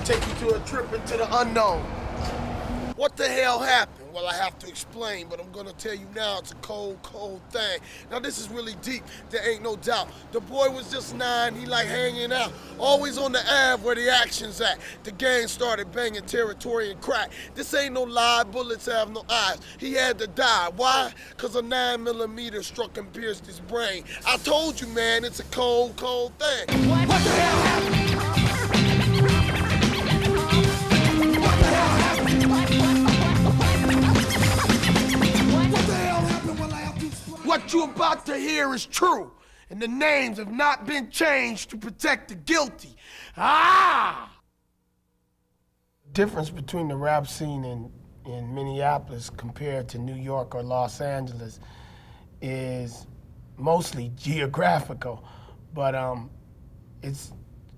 take you to a trip into the unknown. What the hell happened? Well, I have to explain, but I'm gonna tell you now, it's a cold, cold thing. Now, this is really deep, there ain't no doubt. The boy was just 9, he like hanging out, always on the Ave where the action's at. The gang started banging territory and crack. This ain't no lie, bullets have no eyes. He had to die, why? Cause a 9mm struck and pierced his brain. I told you, man, it's a cold, cold thing. What the hell happened? What you're about to hear is true, and the names have not been changed to protect the guilty. Ah! Difference between the rap scene in Minneapolis compared to New York or Los Angeles is mostly geographical, but it's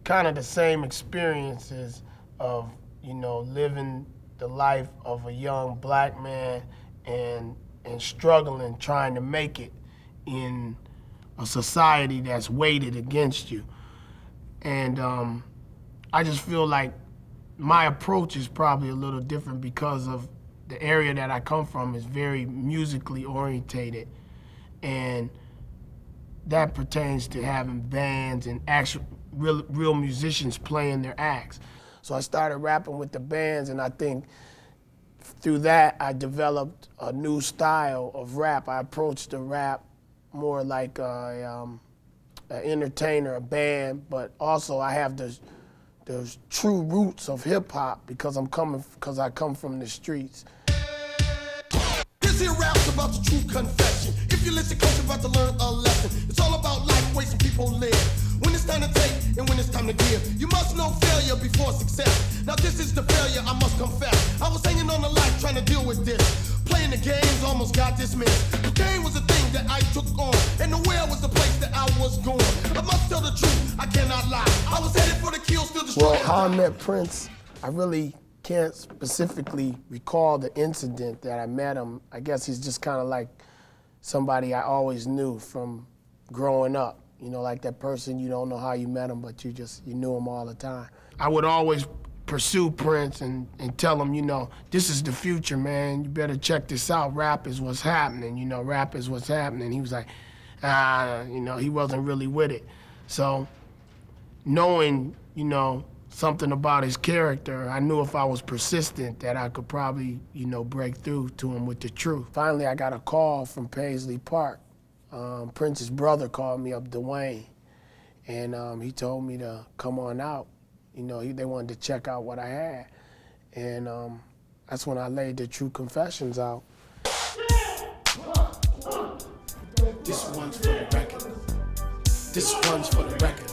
kind of the same experiences of, you know, living the life of a young black man and struggling, trying to make it in a society that's weighted against you. And I just feel like my approach is probably a little different because of the area that I come from is very musically orientated. And that pertains to having bands and actual real musicians playing their acts. So I started rapping with the bands, and I think through that, I developed a new style of rap. I approached the rap more like an entertainer, a band, but also I have the true roots of hip hop because I come from the streets. This here rap's about the true confession. If you listen close, you're about to learn a lesson. It's all about life, ways some people live. When it's time to take and when it's time to give, you must know failure before success. Now this is the failure, I must confess. I was hanging on the life trying to deal with this. Playing the games, almost got dismissed. The game was a thing that I took on, and the where was the place that I was going. I must tell the truth, I cannot lie. I was headed for the kill, still destroying. Well, how I met Prince, I really can't specifically recall the incident that I met him. I guess he's just kind of like somebody I always knew from growing up. You know, like that person, you don't know how you met him, but you knew him all the time. I would always pursue Prince and tell him, you know, this is the future, man. You better check this out. Rap is what's happening, you know, rap is what's happening. He was like, you know, he wasn't really with it. So knowing, you know, something about his character, I knew if I was persistent that I could probably, you know, break through to him with the truth. Finally, I got a call from Paisley Park. Prince's brother called me up, Dwayne, and he told me to come on out. You know, they wanted to check out what I had. And that's when I laid the true confessions out. This one's for the record. This one's for the record.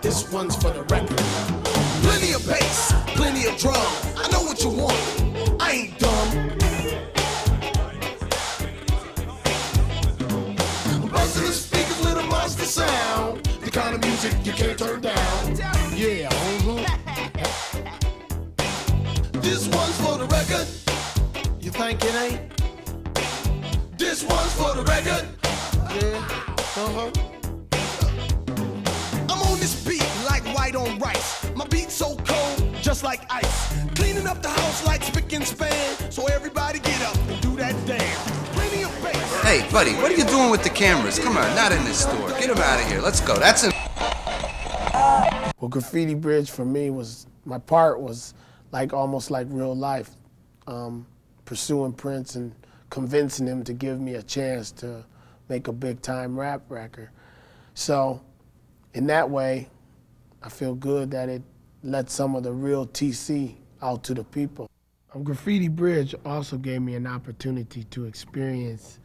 This one's for the record. Plenty of bass, plenty of drum. I know what you want. I ain't dumb. Buzzing the speakers, little monster sound. The kind of music you can't turn down. Yeah, This one's for the record. You think it ain't? This one's for the record. Yeah, I'm on this beat like white on rice. My beat's so cold, just like ice. Cleaning up the house like spick and span. So everybody get up and do that dance. Plenty of bass. Hey, buddy, what are you doing with the cameras? Come on, not in this store. Get them out of here. Let's go. That's it. Well, Graffiti Bridge for me my part was almost like real life. Pursuing Prince and convincing him to give me a chance to make a big time rap record. So in that way, I feel good that it let some of the real TC out to the people. Graffiti Bridge also gave me an opportunity to experience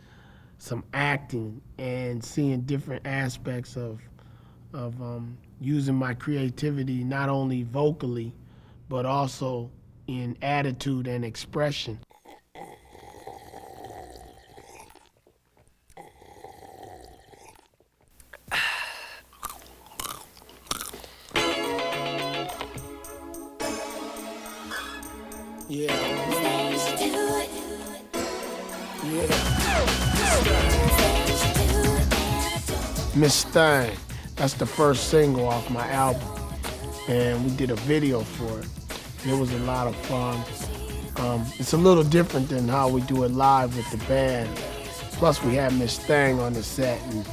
some acting and seeing different aspects of using my creativity not only vocally, but also in attitude and expression. Yeah. Miss Stein, that's the first single off my album. and we did a video for it. And it was a lot of fun. It's a little different than how we do it live with the band. Plus, we had Miss Thang on the set, and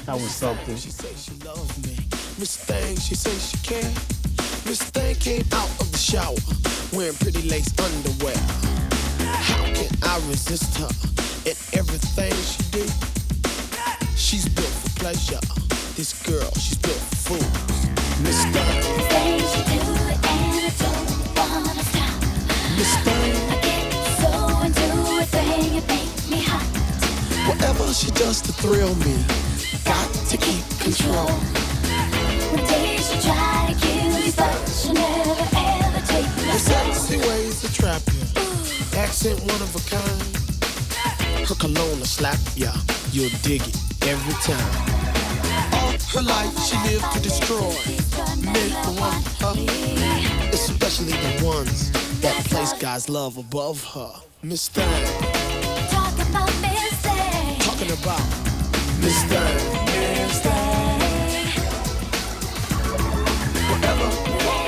that was something. She says she loves me. Miss Thang, she says she can. Miss Thang came out of the shower wearing pretty lace underwear. How can I resist her in everything she do? She's built for pleasure. This girl, she's built for fools. Miss Thang. Things you do and I don't wanna stop. Miss Thang. I get so into it, thing, it make me hot. Whatever she does to thrill me, got to keep control. One day she try to kill me, but she'll never ever take my Her soul. sexy ways to trap you. Accent one of a kind. Her cologne will slap ya. You'll dig it every time. All her life she lived to destroy. Men who want her, especially the ones that place God's love above her. Miss Thang. Talk about Miss Thang. Talking about Miss Thang. Miss Thang. Whatever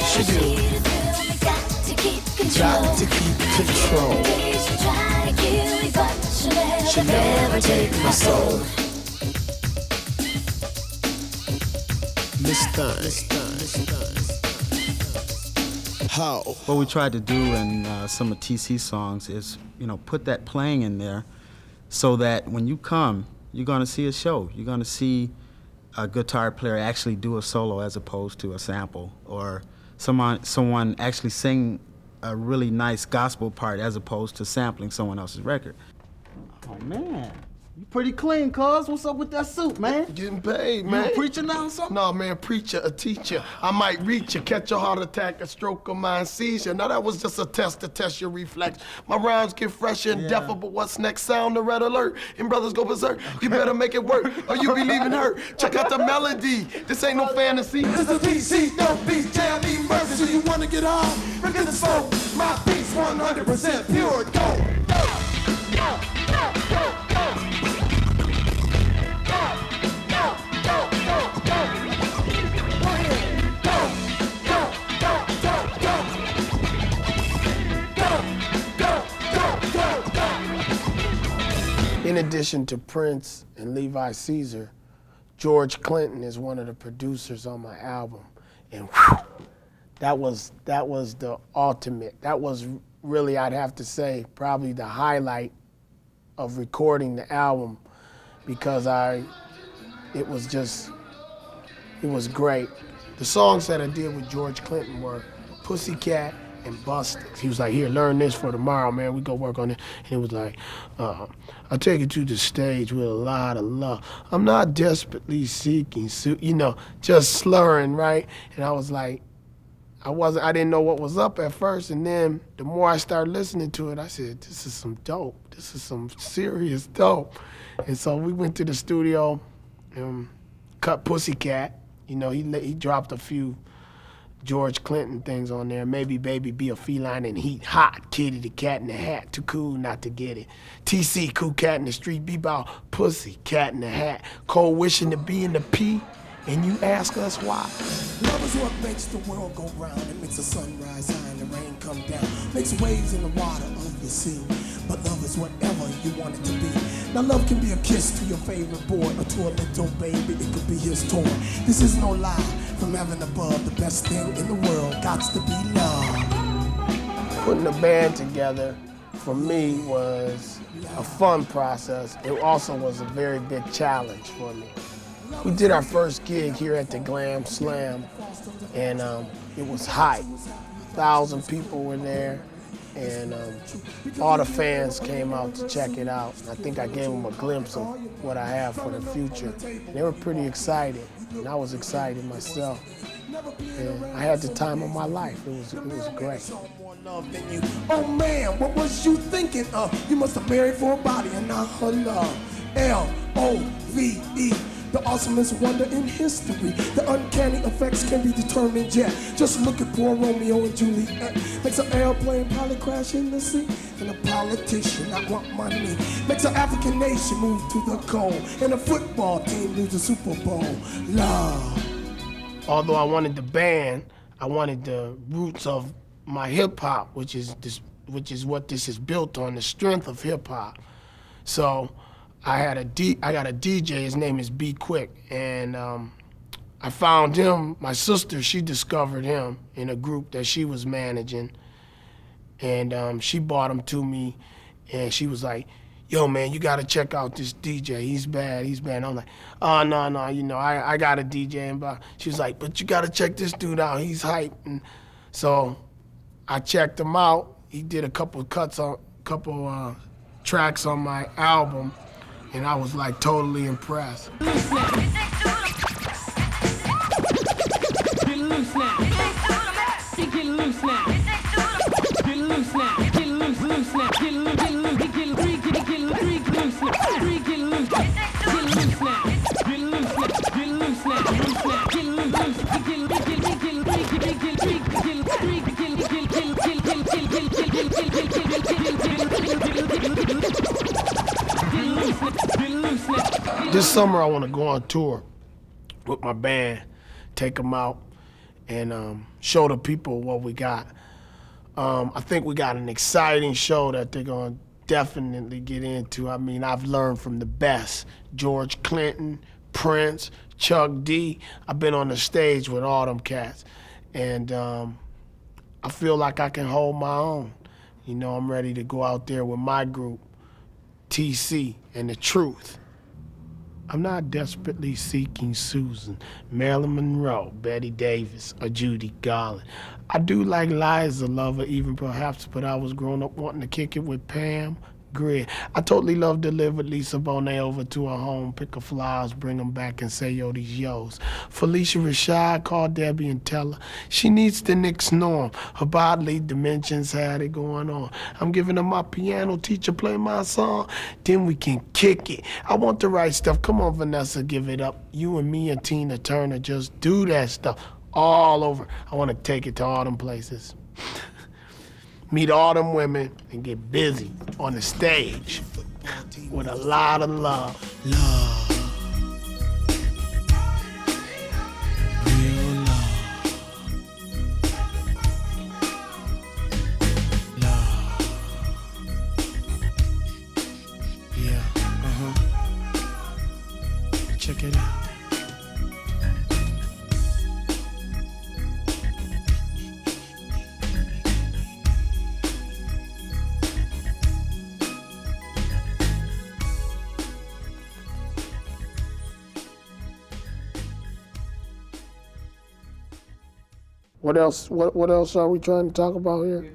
she do, Got to keep control. got to keep control. One day she try to kill me, but she'll She'll never take my soul. Miss Thang. How? What we tried to do in some of TC songs is, put that playing in there so that when you come, you're gonna see a show. You're gonna see a guitar player actually do a solo as opposed to a sample, or someone actually sing a really nice gospel part as opposed to sampling someone else's record. Oh man, you pretty clean, cuz. What's up with that suit, man? Getting paid, You man. a preacher now or something? No, man, preacher, a teacher. I might reach you, catch a heart attack, a stroke of mind, seizure. Now that was just a test to test your reflex. My rhymes get fresher and Yeah. deafer, but what's next? Sound the red alert. And brothers go berserk. You better make it work, or you be leaving hurt. Check out the melody. This ain't no fantasy. This is DC, no beat, jam emergency. You wanna get high? Forget the smoke. My beat's 100% pure gold. In addition to Prince and Levi Caesar, George Clinton is one of the producers on my album. And whew, that was the ultimate. That was really, I'd have to say, probably the highlight of recording the album, because it was great. The songs that I did with George Clinton were Pussycat and Busted. He was like, here, learn this for tomorrow, man. We go work on it. And it was like, I take it to the stage with a lot of love. I'm not desperately seeking, just slurring, right? And I was like, I didn't know what was up at first. And then the more I started listening to it, I said, this is some dope. This is some serious dope. And so we went to the studio, cut Pussycat. He dropped a few George Clinton things on there. Maybe baby be a feline in heat, hot, kitty the cat in the hat, too cool not to get it. TC, cool cat in the street, be about pussy, cat in the hat, cold wishing to be in the P, and you ask us why. Love is what makes the world go round. It makes the sun rise high and the rain come down. Makes waves in the water of the sea. But love is whatever you want it to be. Now love can be a kiss to your favorite boy or to a little baby. It could be his toy. This is no lie. From heaven above, the best thing in the world gots to be love. Putting a band together for me was a fun process. It also was a very big challenge for me. We did our first gig here at the Glam Slam, and it was hype. 1,000 people were there, and all the fans came out to check it out. I think I gave them a glimpse of what I have for the future. And they were pretty excited, and I was excited myself. And I had the time of my life. It was great. Love than you. Oh man, what was you thinking of? You must have married for a body and not her love. L-O-V-E, the awesomest wonder in history. The uncanny effects can be determined yet. Just look at poor Romeo and Juliet. Makes an airplane pilot crash in the sea, and a politician not want money. Makes an African nation move to the cold, and a football team lose the Super Bowl. Love. Although I wanted the band, I wanted the roots of my hip hop, which is what this is built on, the strength of hip hop. So I got a DJ, his name is B Quick, and I found him. My sister, she discovered him in a group that she was managing, and she brought him to me, and she was like, yo, man, you gotta check out this DJ. He's bad. I'm like, oh, no, you know, I got a DJ. And blah. She was like, but you gotta check this dude out. He's hype. And so I checked him out. He did a couple tracks on my album, and I was like totally impressed. Get loose now. Get loose now. Get loose now. Get loose, loose now. Get loose, get loose, get loose, get loose, get loose, get loose, get loose now. Get loose now. Get loose now. Loose now. Get loose, loose, get loose, get loose, get loose, This summer I want to go on tour with my band, take them out, and show the people what we got. I think we got an exciting show that they're going to definitely get into. I mean, I've learned from the best. George Clinton, Prince, Chuck D. I've been on the stage with all them cats. And I feel like I can hold my own. You know, I'm ready to go out there with my group, TC and the Truth. I'm not desperately seeking Susan, Marilyn Monroe, Betty Davis, or Judy Garland. I do like Liza Lover even perhaps, but I was growing up wanting to kick it with Pam Grier. I totally love to live with Lisa Bonet over to her home, pick her flowers, bring them back and say, yo, these yos. Felicia Rashad, call Debbie and tell her she needs the Nick's norm. Her bodily dimensions had it going on. I'm giving her my piano teacher, play my song, then we can kick it. I want the right stuff. Come on, Vanessa, give it up. You and me and Tina Turner just do that stuff all over. I want to take it to all them places. Meet all them women and get busy on the stage with a lot of love. Love. Real love. Love. Yeah, check it out. What else are we trying to talk about here?